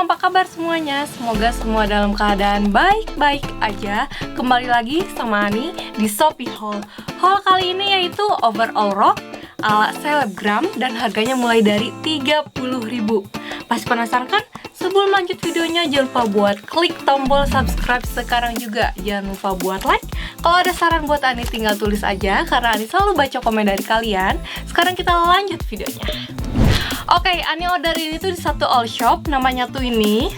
apa kabar semuanya? Semoga semua dalam keadaan baik-baik aja. Kembali lagi sama Ani di Shopee Haul. Haul kali ini yaitu overall rok ala selebgram dan harganya mulai dari 30.000. Pasti penasaran kan? Sebelum lanjut videonya jangan lupa buat klik tombol subscribe sekarang juga. Jangan lupa buat like. Kalau ada saran buat Ani tinggal tulis aja karena Ani selalu baca komen dari kalian. Sekarang kita lanjut videonya. Oke, Ani order ini tuh di satu all shop, namanya tuh ini.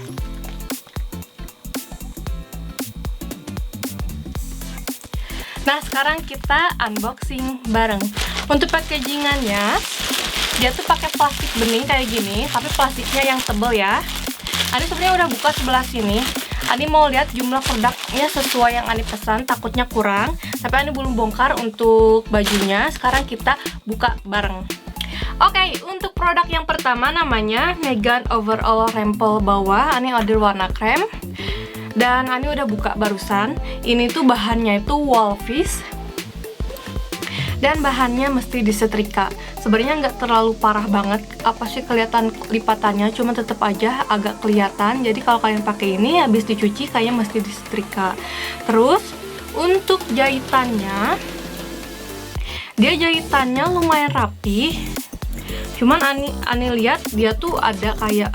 Nah, sekarang kita unboxing bareng. Untuk packagingannya, dia tuh pakai plastik bening kayak gini, tapi plastiknya yang tebel ya. Ani sebenarnya udah buka sebelah sini. Ani mau lihat jumlah produknya sesuai yang Ani pesan, takutnya kurang. Tapi Ani belum bongkar untuk bajunya. Sekarang kita buka bareng. Oke, untuk produk yang pertama namanya Megan Overall Rempel bawah. Ani order warna krem. Dan Ani udah buka barusan. Ini tuh bahannya itu Wolfish. Dan bahannya mesti disetrika. Sebenarnya nggak terlalu parah banget. Apa sih kelihatan lipatannya, cuma tetap aja agak kelihatan. Jadi kalau kalian pakai ini habis dicuci kayaknya mesti disetrika. Terus untuk jahitannya, dia jahitannya lumayan rapi. Cuman Ani lihat dia tuh ada kayak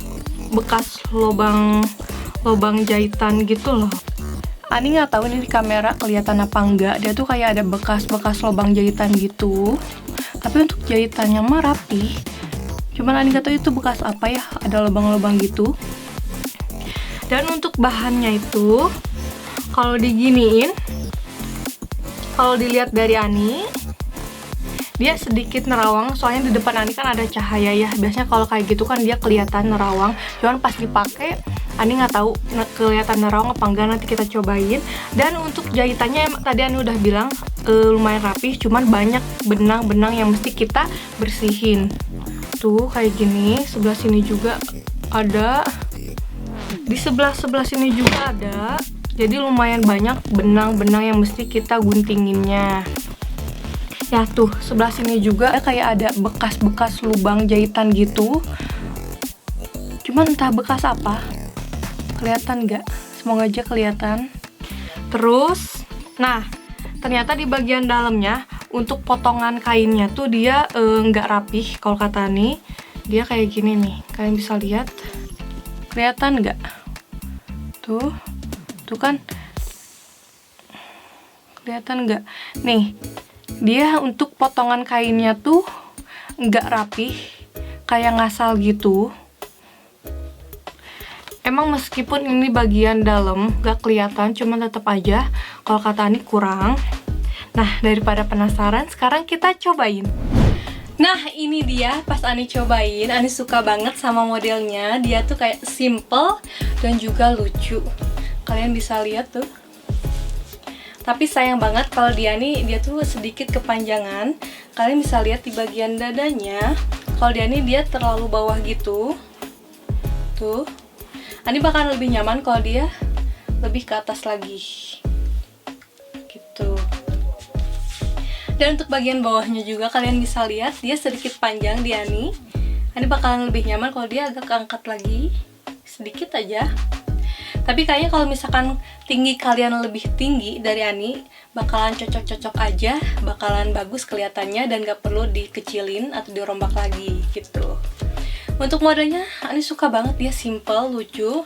bekas lubang jahitan gitu loh. Ani nggak tahu ini di kamera kelihatan apa enggak. Dia tuh kayak ada bekas lubang jahitan gitu. Tapi untuk jahitannya mah rapi. Cuman Ani nggak tahu itu bekas apa ya. Ada lubang-lubang gitu. Dan untuk bahannya itu, kalau diginiin, kalau dilihat dari Ani, dia sedikit nerawang, soalnya di depan Ani kan ada cahaya ya. Biasanya kalau kayak gitu kan dia kelihatan nerawang. Cuman pas dipakai, Ani nggak tahu kelihatan nerawang apa enggak, nanti kita cobain. Dan untuk jahitannya tadi Ani udah bilang lumayan rapih, cuman banyak benang-benang yang mesti kita bersihin. Tuh kayak gini, sebelah sini juga ada. Di sebelah sini juga ada. Jadi lumayan banyak benang-benang yang mesti kita guntinginnya. Ya tuh, sebelah sini juga kayak ada bekas-bekas lubang jahitan gitu. Cuman entah bekas apa. Kelihatan nggak? Semoga aja kelihatan. Terus, nah, ternyata di bagian dalamnya, untuk potongan kainnya tuh dia nggak rapih. Kalau kata Ani, dia kayak gini nih. Kalian bisa lihat. Kelihatan nggak? Tuh kan. Kelihatan nggak? Nih. Dia untuk potongan kainnya tuh nggak rapih, kayak ngasal gitu. Emang meskipun ini bagian dalam nggak kelihatan, cuman tetap aja kalau kata Ani kurang. Nah, daripada penasaran, sekarang kita cobain. Nah, ini dia pas Ani cobain. Ani suka banget sama modelnya. Dia tuh kayak simple dan juga lucu. Kalian bisa lihat tuh. Tapi sayang banget kalau dia tuh sedikit kepanjangan. Kalian bisa lihat di bagian dadanya. Kalau dia terlalu bawah gitu. Tuh. Ini bakal lebih nyaman kalau dia lebih ke atas lagi. Gitu. Dan untuk bagian bawahnya juga kalian bisa lihat dia sedikit panjang di Ani. Ini bakalan lebih nyaman kalau dia agak keangkat lagi. Sedikit aja. Tapi kayaknya kalau misalkan tinggi kalian lebih tinggi dari Ani, bakalan cocok-cocok aja, bakalan bagus kelihatannya dan gak perlu dikecilin atau dirombak lagi gitu. Untuk modelnya Ani suka banget, dia simple, lucu.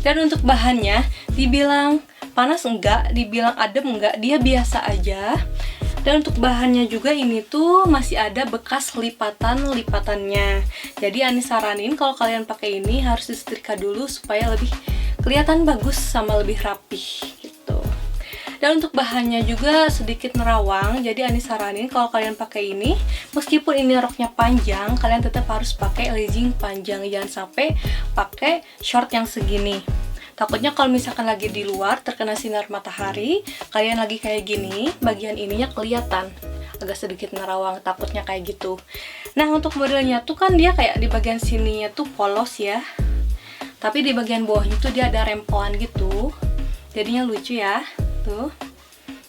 Dan untuk bahannya, dibilang panas enggak, dibilang adem enggak, dia biasa aja. Dan untuk bahannya juga ini tuh masih ada bekas lipatannya. Jadi Ani saranin kalau kalian pakai ini harus disetrika dulu supaya lebih kelihatan bagus sama lebih rapih gitu. Dan untuk bahannya juga sedikit nerawang. Jadi Ani saranin kalau kalian pakai ini, meskipun ini roknya panjang, kalian tetap harus pakai legging panjang. Jangan sampai pakai short yang segini. Takutnya kalau misalkan lagi di luar terkena sinar matahari, kalian lagi kayak gini, bagian ininya kelihatan agak sedikit nerawang, takutnya kayak gitu. Nah, untuk modelnya tuh kan dia kayak di bagian sininya tuh polos ya. Tapi di bagian bawahnya tuh dia ada rempelan gitu. Jadinya lucu ya. Tuh.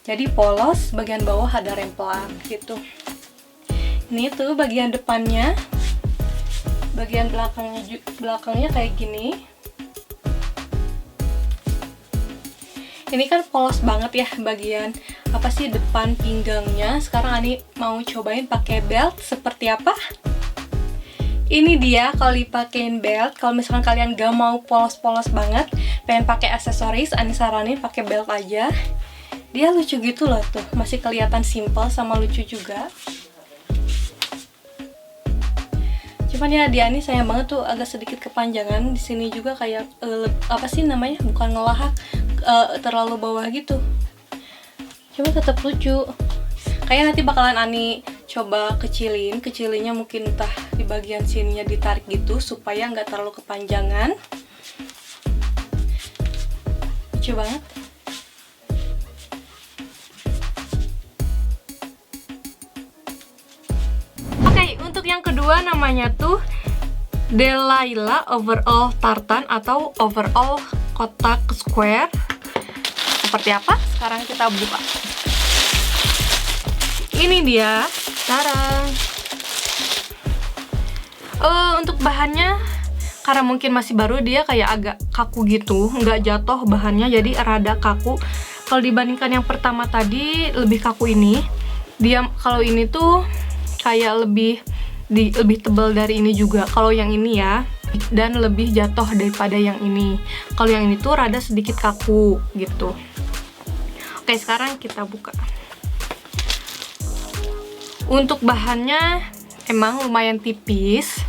Jadi polos, bagian bawah ada rempelan gitu. Ini tuh bagian depannya. Bagian belakangnya kayak gini. Ini kan polos banget ya bagian apa sih depan pinggangnya. Sekarang Ani mau cobain pakai belt seperti apa. Ini dia kalau dipakein belt. Kalau misalkan kalian gak mau polos-polos banget, pengen pakai aksesoris, Ani saranin pakai belt aja. Dia lucu gitu loh tuh, masih kelihatan simple sama lucu juga. Cuman ya di Ani sayang banget tuh agak sedikit kepanjangan di sini juga kayak apa sih namanya? Bukan ngelahak, terlalu bawah gitu. Cuma tetap lucu. Kayaknya nanti bakalan Ani coba kecilinnya mungkin entah di bagian sininya ditarik gitu supaya nggak terlalu kepanjangan. Lucu banget. Untuk yang kedua namanya tuh Delilah Overall Tartan atau Overall Kotak Square. Seperti apa? Sekarang kita buka. Ini dia. Tarang. Untuk bahannya, karena mungkin masih baru, dia kayak agak kaku gitu, nggak jatuh bahannya, jadi rada kaku. Kalau dibandingkan yang pertama tadi, lebih kaku ini. Dia kalau ini tuh kayak lebih tebal dari ini juga. Kalau yang ini ya, dan lebih jatuh daripada yang ini. Kalau yang ini tuh rada sedikit kaku gitu. Oke, sekarang kita buka. Untuk bahannya emang lumayan tipis.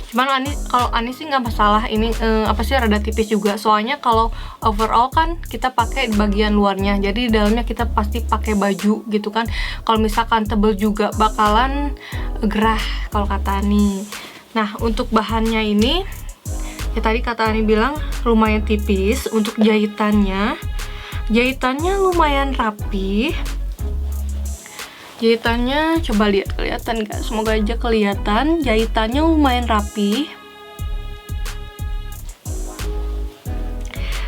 Cuman kalau Ani sih nggak masalah. Ini apa sih rada tipis juga. Soalnya kalau overall kan kita pakai di bagian luarnya. Jadi di dalamnya kita pasti pakai baju gitu kan. Kalau misalkan tebel juga bakalan gerah kalau kata Ani. Nah, untuk bahannya ini ya tadi kata Ani bilang lumayan tipis. Untuk jahitannya lumayan rapi. Jahitannya coba lihat, kelihatan nggak? Semoga aja kelihatan. Jahitannya lumayan rapi.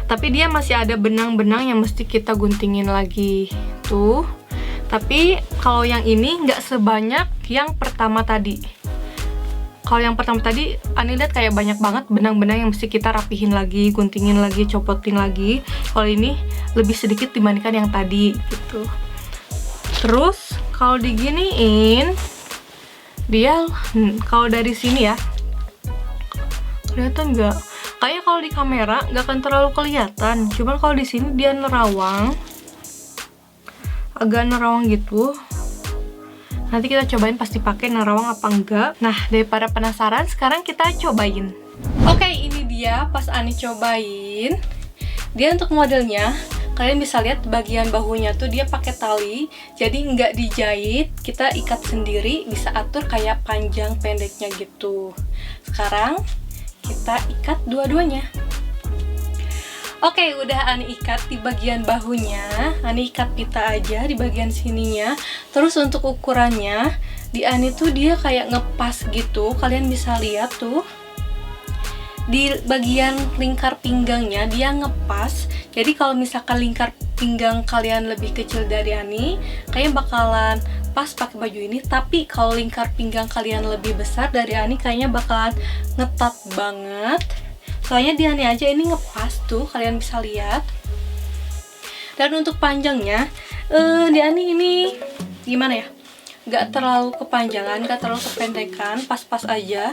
Tapi dia masih ada benang-benang yang mesti kita guntingin lagi tuh. Tapi kalau yang ini nggak sebanyak yang pertama tadi. Kalau yang pertama tadi Ani lihat kayak banyak banget benang-benang yang mesti kita rapihin lagi, guntingin lagi, copotin lagi. Kalau ini lebih sedikit dibandingkan yang tadi gitu. Terus kalau diginiin, dia kalau dari sini ya, kelihatan nggak? Kayaknya kalau di kamera nggak akan terlalu kelihatan. Cuman kalau di sini dia nerawang, agak nerawang gitu. Nanti kita cobain pasti pakai nerawang apa enggak. Nah, daripada penasaran, sekarang kita cobain. Oke, ini dia pas Ani cobain. Dia untuk modelnya, kalian bisa lihat bagian bahunya tuh dia pakai tali, jadi nggak dijahit, kita ikat sendiri, bisa atur kayak panjang pendeknya gitu. Sekarang kita ikat dua-duanya. Oke, udah Ani ikat di bagian bahunya. Ani ikat pita aja di bagian sininya. Terus untuk ukurannya di Ani tuh dia kayak ngepas gitu. Kalian bisa lihat tuh di bagian lingkar pinggangnya dia ngepas. Jadi kalau misalkan lingkar pinggang kalian lebih kecil dari Ani, kayaknya bakalan pas pakai baju ini. Tapi kalau lingkar pinggang kalian lebih besar dari Ani, kayaknya bakalan ngetat banget. Soalnya di Ani aja ini ngepas tuh, kalian bisa lihat. Dan untuk panjangnya, di Ani ini gimana ya? Gak terlalu kepanjangan, gak terlalu kependekan, pas-pas aja.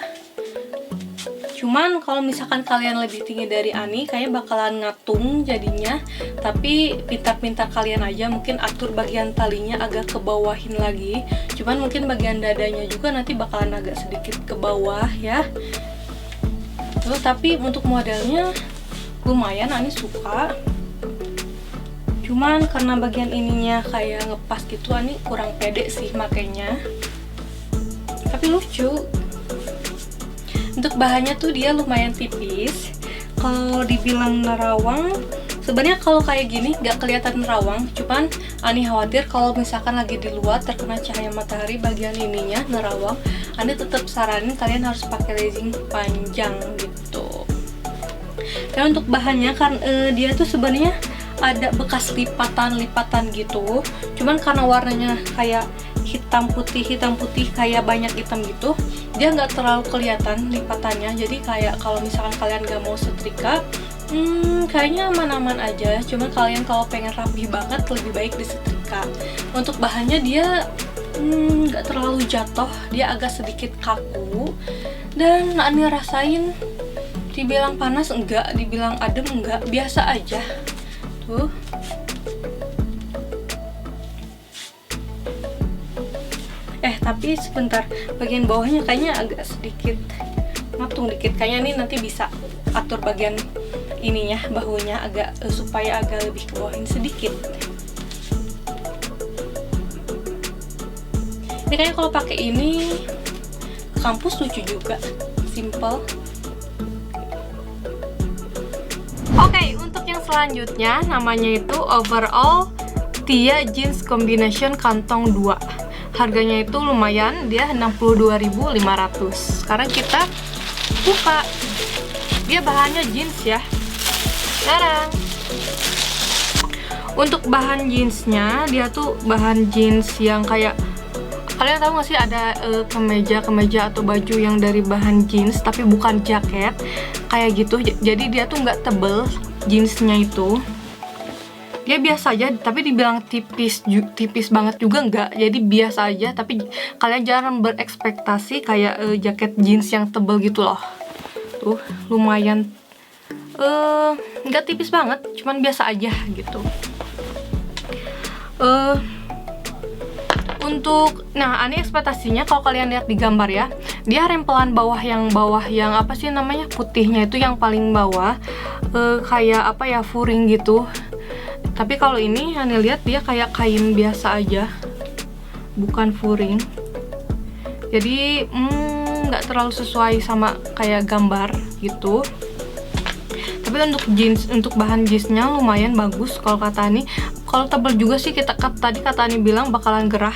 Cuman kalau misalkan kalian lebih tinggi dari Ani, kayaknya bakalan ngatung jadinya. Tapi pintar-pintar kalian aja, mungkin atur bagian talinya agak ke bawahin lagi. Cuman mungkin bagian dadanya juga nanti bakalan agak sedikit ke bawah ya. Tuh, tapi untuk modelnya lumayan, Ani suka. Cuman karena bagian ininya kayak ngepas gitu, Ani kurang pede sih makainya. Tapi lucu. Untuk bahannya tuh dia lumayan tipis. Kalau dibilang nerawang, sebenarnya kalau kayak gini nggak kelihatan nerawang. Cuman Ani khawatir kalau misalkan lagi di luar terkena cahaya matahari bagian ininya nerawang. Ani tetap saranin kalian harus pakai legging panjang gitu. Dan untuk bahannya kan dia tuh sebenarnya ada bekas lipatan gitu. Cuman karena warnanya kayak hitam putih kayak banyak hitam gitu, dia nggak terlalu kelihatan lipatannya. Jadi kayak kalau misalkan kalian nggak mau setrika, Kayaknya aman-aman aja, cuman kalian kalau pengen rapi banget lebih baik disetrika. Untuk bahannya dia nggak terlalu jatuh, dia agak sedikit kaku. Dan Ani rasain, dibilang panas enggak, dibilang adem enggak, biasa aja. Tuh. Tapi sebentar, bagian bawahnya kayaknya agak sedikit ngatung dikit. Kayaknya nih nanti bisa atur bagian ininya, bahunya agak supaya agak lebih ke bawahin sedikit. Ini kayaknya kalau pakai ini ke kampus lucu juga, simple. Oke, untuk yang selanjutnya namanya itu overall Tia Jeans Combination Kantong 2. Harganya itu lumayan, dia 62.500. Sekarang kita buka. Dia bahannya jeans ya. Sekarang untuk bahan jeansnya, dia tuh bahan jeans yang kayak, kalian tahu gak sih ada kemeja atau baju yang dari bahan jeans tapi bukan jaket kayak gitu. Jadi dia tuh nggak tebel jeansnya itu, dia biasa aja, tapi dibilang tipis banget juga enggak. Jadi biasa aja, tapi kalian jangan berekspektasi kayak jaket jeans yang tebel gitu loh. Tuh lumayan nggak tipis banget, cuman biasa aja gitu. Nah, ini ekspektasinya kalau kalian lihat di gambar ya, dia rempelan bawah yang apa sih namanya, putihnya itu yang paling bawah, kayak apa ya, furing gitu. Tapi kalau ini Hani lihat dia kayak kain biasa aja, bukan furing. Jadi nggak terlalu sesuai sama kayak gambar gitu. Tapi untuk bahan jeansnya lumayan bagus kalau kata Ani. Kalau tebal juga sih tadi kata Ani bilang bakalan gerah.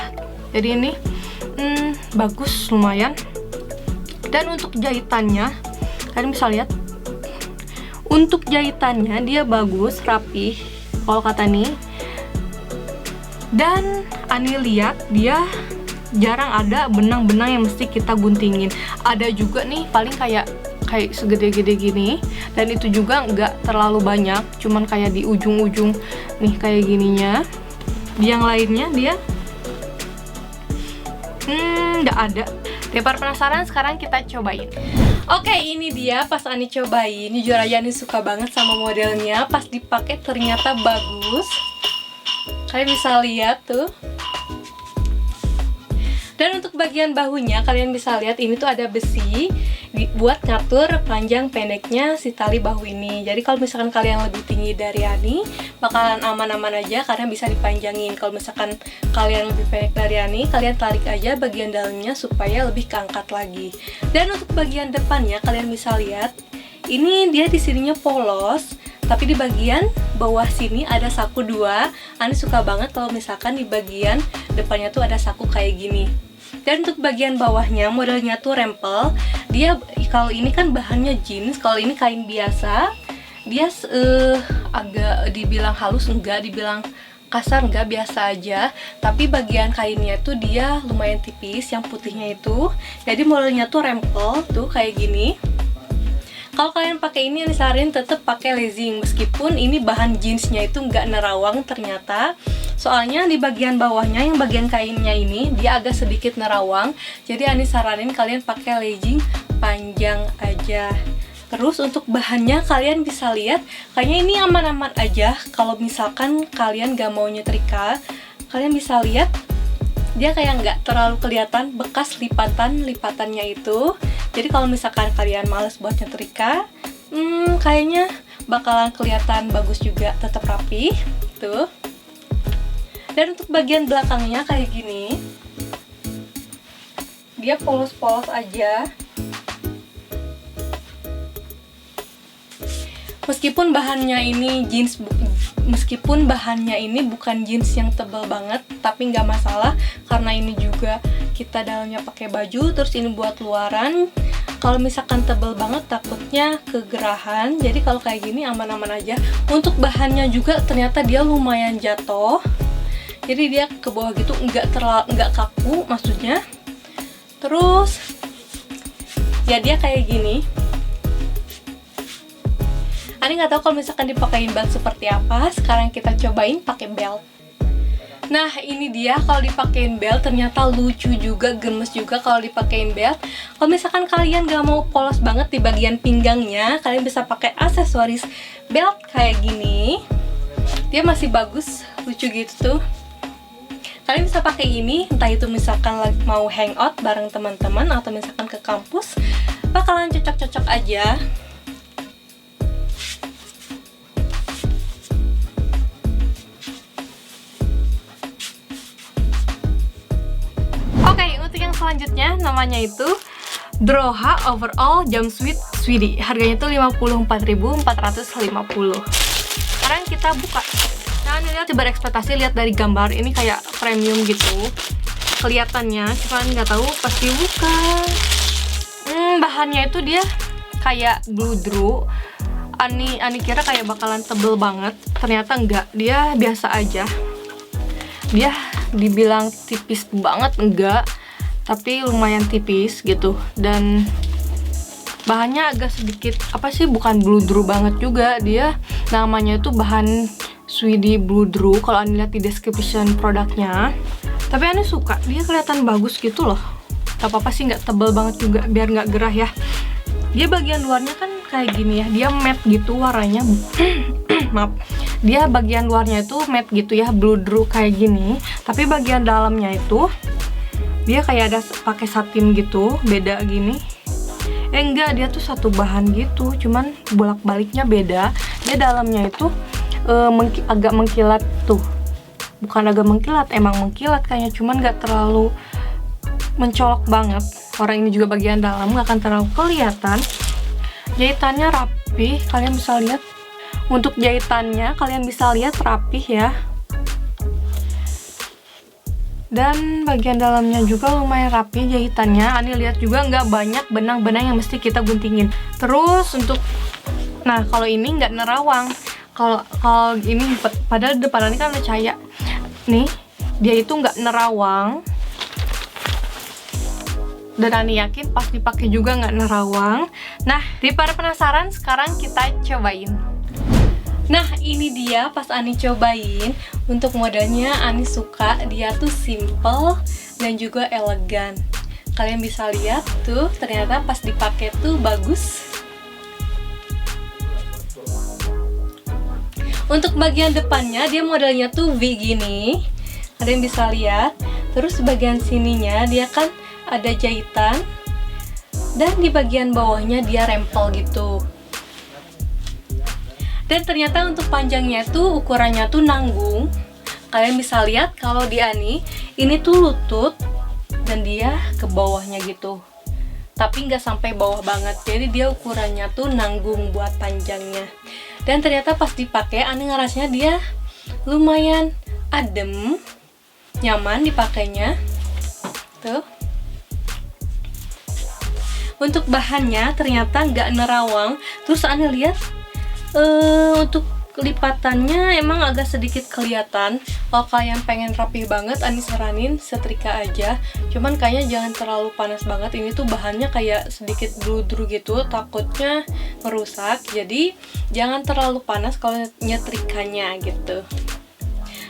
Jadi ini bagus lumayan. Dan untuk jahitannya, kalian bisa lihat. Untuk jahitannya dia bagus, rapi kalau kata Ani. Dan Ani lihat dia jarang ada benang-benang yang mesti kita guntingin. Ada juga nih paling kayak segede-gede gini, dan itu juga nggak terlalu banyak, cuman kayak di ujung-ujung nih kayak gininya. Di yang lainnya dia nggak ada. Daripada penasaran, sekarang kita cobain. Oke, ini dia pas Ani cobain. Jujur aja Ani suka banget sama modelnya. Pas dipakai ternyata bagus. Kalian bisa lihat tuh. Dan untuk bagian bahunya kalian bisa lihat ini tuh ada besi buat ngatur panjang pendeknya si tali bahu ini. Jadi kalau misalkan kalian lebih tinggi dari Ani, bakalan aman-aman aja karena bisa dipanjangin. Kalau misalkan kalian lebih pendek dari Ani, kalian tarik aja bagian dalamnya supaya lebih keangkat lagi. Dan untuk bagian depannya kalian bisa lihat, ini dia di sininya polos, tapi di bagian bawah sini ada saku dua. Ani suka banget kalau misalkan di bagian depannya tuh ada saku kayak gini. Dan untuk bagian bawahnya modelnya tuh rempel. Dia kalau ini kan bahannya jeans, kalau ini kain biasa. Dia agak dibilang halus enggak, dibilang kasar enggak, biasa aja. Tapi bagian kainnya tuh dia lumayan tipis, yang putihnya itu. Jadi modelnya tuh rempel tuh kayak gini. Kalau kalian pakai ini, saranin tetap pakai legging, meskipun ini bahan jeansnya itu nggak nerawang ternyata. Soalnya di bagian bawahnya, yang bagian kainnya ini, dia agak sedikit nerawang. Jadi Ani saranin kalian pakai legging panjang aja. Terus untuk bahannya kalian bisa lihat, kayaknya ini aman-aman aja. Kalau misalkan kalian nggak mau nyetrika, kalian bisa lihat dia kayak nggak terlalu kelihatan bekas lipatannya itu. Jadi kalau misalkan kalian males buat nyetrika, kayaknya bakalan kelihatan bagus juga, tetap rapi tuh. Dan untuk bagian belakangnya kayak gini, dia polos-polos aja. Meskipun bahannya ini jeans, meskipun bahannya ini bukan jeans yang tebal banget, tapi nggak masalah karena ini juga kita dalamnya pakai baju, terus ini buat luaran. Kalau misalkan tebal banget takutnya kegerahan, jadi kalau kayak gini aman-aman aja. Untuk bahannya juga ternyata dia lumayan jatuh, jadi dia ke bawah gitu, nggak kaku maksudnya. Terus ya dia kayak gini. Ani nggak tahu kalau misalkan dipakein belt seperti apa. Sekarang kita cobain pakai belt. Nah ini dia, kalau dipakein belt ternyata lucu juga, gemes juga kalau dipakein belt. Kalau misalkan kalian gak mau polos banget di bagian pinggangnya, kalian bisa pakai aksesoris belt kayak gini. Dia masih bagus, lucu gitu tuh. Kalian bisa pakai ini, entah itu misalkan lagi mau hangout bareng teman-teman atau misalkan ke kampus, bakalan cocok-cocok aja. Selanjutnya namanya itu Droha Overall Jumpsuit Sweedy. Harganya itu 54.450. Sekarang kita buka. Nah, ini lihat, coba ekspektasi, lihat dari gambar ini kayak premium gitu kelihatannya, cuma nggak tahu pasti buka. Bahannya itu dia kayak bludru. Ani kira kayak bakalan tebel banget, ternyata enggak, dia biasa aja. Dia dibilang tipis banget enggak, tapi lumayan tipis gitu, dan bahannya agak sedikit apa sih, bukan bludru banget juga. Dia namanya itu bahan Sweedy bludru kalau Ani lihat di description produknya. Tapi Ani suka, dia kelihatan bagus gitu loh. Gak apa-apa sih, nggak tebel banget juga, biar nggak gerah ya. Dia bagian luarnya kan kayak gini ya, dia matte gitu warnanya. Maaf, dia bagian luarnya itu matte gitu ya, bludru kayak gini. Tapi bagian dalamnya itu dia kayak ada pakai satin gitu, beda gini. Enggak, dia tuh satu bahan gitu, cuman bolak-baliknya beda. Dia dalamnya itu agak mengkilat tuh. Bukan agak mengkilat, emang mengkilat kayaknya, cuman nggak terlalu mencolok banget. Orang ini juga bagian dalam nggak akan terlalu kelihatan. Jahitannya rapi, kalian bisa lihat. Untuk jahitannya kalian bisa lihat rapih ya. Dan bagian dalamnya juga lumayan rapi jahitannya. Ani lihat juga nggak banyak benang-benang yang mesti kita guntingin. Terus untuk, nah kalau ini nggak nerawang. Kalau ini padahal depan ini kan ada cahaya. Nih, dia itu nggak nerawang. Dan Ani yakin pas dipakai juga nggak nerawang. Nah, daripada penasaran, sekarang kita cobain. Nah ini dia pas Ani cobain. Untuk modelnya Ani suka, dia tuh simple dan juga elegan. Kalian bisa lihat tuh, ternyata pas dipakai tuh bagus. Untuk bagian depannya dia modelnya tuh V gini, kalian bisa lihat. Terus bagian sininya dia kan ada jahitan, dan di bagian bawahnya dia rempel gitu. Dan ternyata untuk panjangnya tuh ukurannya tuh nanggung. Kalian bisa lihat kalau di Ani ini tuh lutut dan dia ke bawahnya gitu, tapi nggak sampai bawah banget. Jadi dia ukurannya tuh nanggung buat panjangnya. Dan ternyata pas dipakai Ani ngerasanya dia lumayan adem, nyaman dipakainya. Tuh. Untuk bahannya ternyata nggak nerawang. Terus Ani lihat untuk lipatannya emang agak sedikit kelihatan. Kalau kalian pengen rapih banget, Ani saranin setrika aja. Cuman kayaknya jangan terlalu panas banget. Ini tuh bahannya kayak sedikit bludru gitu, takutnya merusak. Jadi jangan terlalu panas kalau nyetrikanya gitu.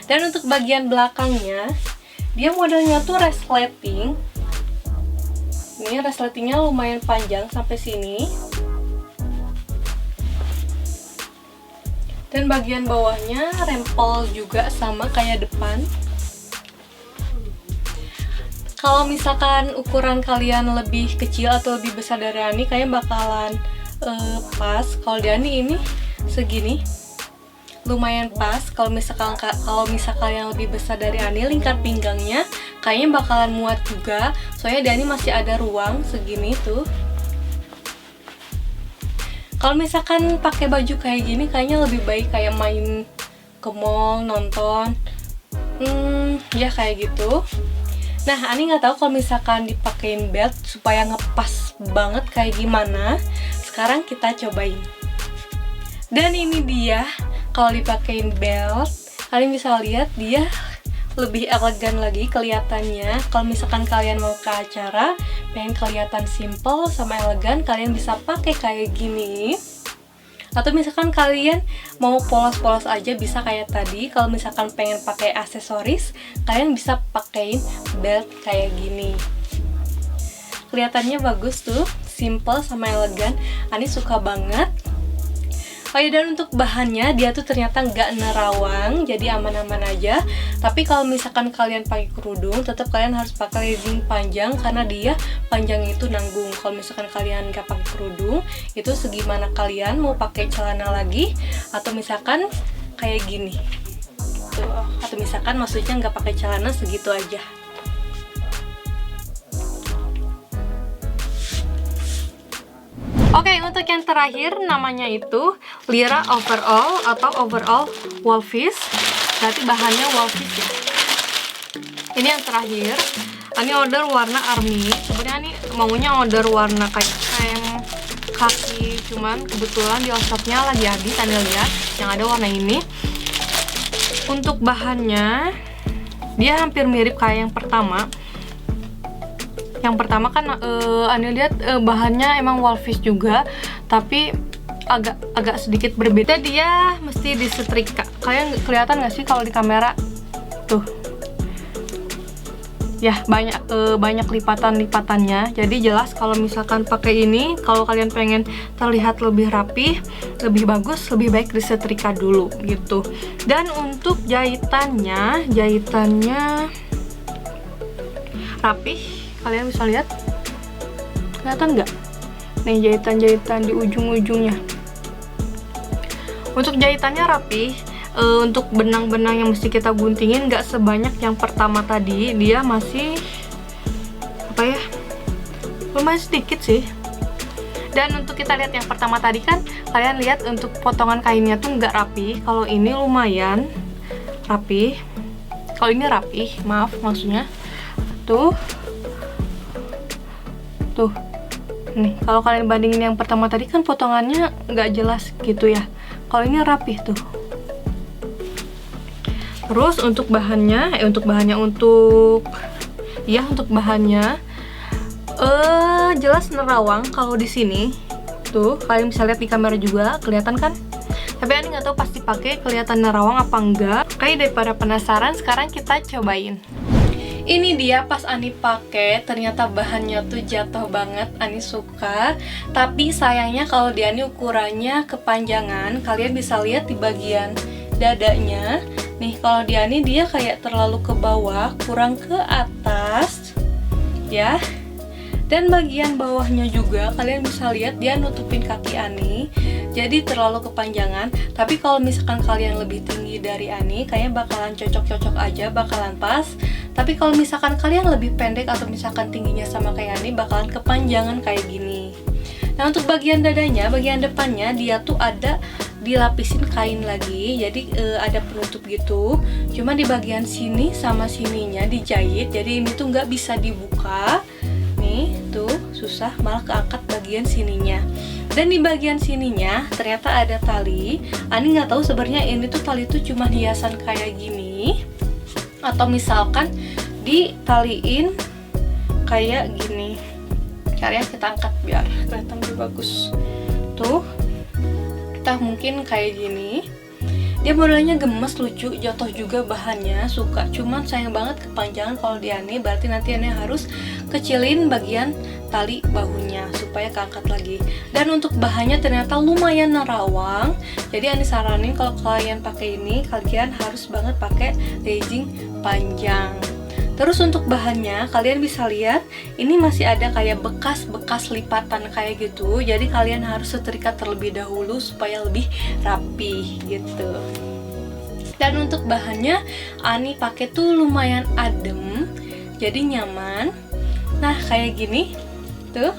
Dan untuk bagian belakangnya, dia modelnya tuh resleting. Ini resletingnya lumayan panjang sampai sini. Dan bagian bawahnya rempel juga sama kayak depan. Kalau misalkan ukuran kalian lebih kecil atau lebih besar dari Ani, kalian bakalan pas. Kalau di Ani ini segini, lumayan pas. Kalau misalkan yang lebih besar dari Ani, lingkar pinggangnya kayaknya bakalan muat juga. Soalnya di Ani masih ada ruang segini tuh. Kalau misalkan pakai baju kayak gini, kayaknya lebih baik kayak main ke mall, nonton, ya kayak gitu. Nah, Ani nggak tahu kalau misalkan dipakein belt supaya ngepas banget kayak gimana. Sekarang kita cobain. Dan ini dia, kalau dipakein belt, kalian bisa lihat dia lebih elegan lagi kelihatannya. Kalau misalkan kalian mau ke acara, pengen kelihatan simple sama elegan, kalian bisa pakai kayak gini. Atau misalkan kalian mau polos-polos aja bisa kayak tadi. Kalau misalkan pengen pakai aksesoris, kalian bisa pakein belt kayak gini. Kelihatannya bagus tuh, simple sama elegan. Ani suka banget. Oh ya, dan untuk bahannya dia tuh ternyata nggak nerawang, jadi aman-aman aja. Tapi kalau misalkan kalian pakai kerudung, tetap kalian harus pakai legging panjang karena dia panjang itu nanggung. Kalau misalkan kalian nggak pakai kerudung, itu segimana kalian mau pakai celana lagi, atau misalkan kayak gini. Tuh, atau misalkan maksudnya nggak pakai celana segitu aja. Oke, untuk yang terakhir namanya itu Lyra Overall atau Overall Wolfish. Berarti bahannya Wolfish ya. Ini yang terakhir. Ini order warna army. Sebenarnya ini maunya order warna kayak krem kaki, cuman kebetulan di outletnya lagi habis. Anda lihat yang ada warna ini. Untuk bahannya dia hampir mirip kayak yang pertama. Yang pertama kan Anda lihat bahannya emang Wolfish juga, tapi agak sedikit berbeda. Dia mesti disetrika. Kalian kelihatan nggak sih kalau di kamera? Tuh, ya banyak lipatan-lipatannya. Jadi jelas kalau misalkan pakai ini, kalau kalian pengen terlihat lebih rapi, lebih bagus, lebih baik disetrika dulu gitu. Dan untuk jahitannya rapih. Kalian bisa lihat, kelihatan nggak? Nih jahitan-jahitan di ujung-ujungnya. Untuk jahitannya rapi. Untuk benang-benang yang mesti kita guntingin nggak sebanyak yang pertama tadi. Dia masih apa ya? Lumayan sedikit sih. Dan untuk kita lihat yang pertama tadi kan, kalian lihat untuk potongan kainnya tuh nggak rapi. Kalau ini lumayan rapi. Kalau ini rapi, maaf maksudnya. Tuh. Nih, kalau kalian bandingin yang pertama tadi kan potongannya nggak jelas gitu ya. Kalau ini rapih tuh. Terus untuk bahannya, jelas nerawang kalau di sini. Tuh, kalian bisa lihat di kamera juga, kelihatan kan? Tapi Ani nggak tahu pasti pakai kelihatan nerawang apa enggak. Oke, daripada penasaran, sekarang kita cobain. Ini dia pas Ani pakai, ternyata bahannya tuh jatuh banget, Ani suka. Tapi sayangnya kalau di Ani ukurannya kepanjangan, kalian bisa lihat di bagian dadanya. Nih, kalau di Ani dia kayak terlalu ke bawah, kurang ke atas, ya. Dan bagian bawahnya juga kalian bisa lihat dia nutupin kaki Ani, jadi terlalu kepanjangan. Tapi kalau misalkan kalian lebih tinggi dari Ani, kayaknya bakalan cocok-cocok aja, bakalan pas. Tapi kalau misalkan kalian lebih pendek atau misalkan tingginya sama kayak Ani, bakalan kepanjangan kayak gini. Nah, untuk bagian dadanya, bagian depannya dia tuh ada dilapisin kain lagi, jadi ada penutup gitu. Cuma di bagian sini sama sininya dijahit, jadi ini tuh nggak bisa dibuka. Nih, tuh susah, malah keangkat bagian sininya. Dan di bagian sininya ternyata ada tali. Ani nggak tahu sebenarnya ini tuh tali tuh cuma hiasan kayak gini, atau misalkan ditaliin kayak gini. Caranya kita angkat biar kelihatan lebih bagus. Tuh, kita mungkin kayak gini. Dia modelnya gemes, lucu, jatuh juga bahannya, suka. Cuman sayang banget kepanjangan kalau di Ani, berarti nanti Ani harus kecilin bagian tali bahunya supaya keangkat lagi. Dan untuk bahannya ternyata lumayan nerawang. Jadi Ani saranin kalau kalian pakai ini, kalian harus banget pakai legging panjang. Terus untuk bahannya, kalian bisa lihat ini masih ada kayak bekas-bekas lipatan kayak gitu. Jadi kalian harus setrika terlebih dahulu supaya lebih rapi gitu. Dan untuk bahannya, Ani pakai tuh lumayan adem, jadi nyaman. Nah, kayak gini tuh.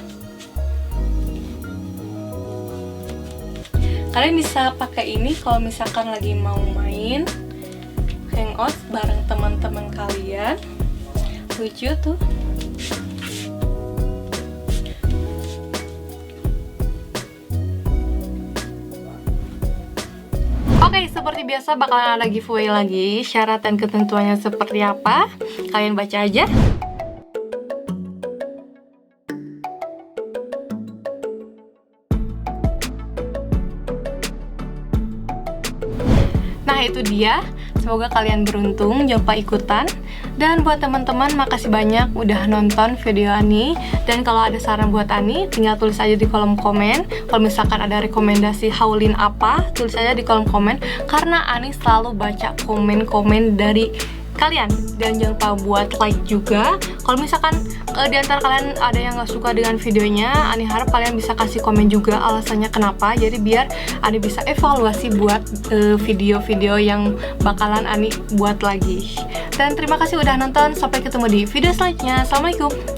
Kalian bisa pakai ini kalau misalkan lagi mau main hangout bareng teman-teman kalian. Lucu tuh. Oke, seperti biasa bakalan ada giveaway lagi. Syarat dan ketentuannya seperti apa? Kalian baca aja. Nah itu dia, semoga kalian beruntung, jangan lupa ikutan. Dan buat teman-teman, makasih banyak udah nonton video Ani. Dan kalau ada saran buat Ani, tinggal tulis aja di kolom komen. Kalau misalkan ada rekomendasi haulin apa, tulis aja di kolom komen, karena Ani selalu baca komen-komen dari kalian. Dan jangan lupa buat like juga. Kalau misalkan di antara kalian ada yang gak suka dengan videonya, Ani harap kalian bisa kasih komen juga alasannya kenapa. Jadi biar Ani bisa evaluasi buat video-video yang bakalan Ani buat lagi. Dan terima kasih udah nonton, sampai ketemu di video selanjutnya. Assalamualaikum.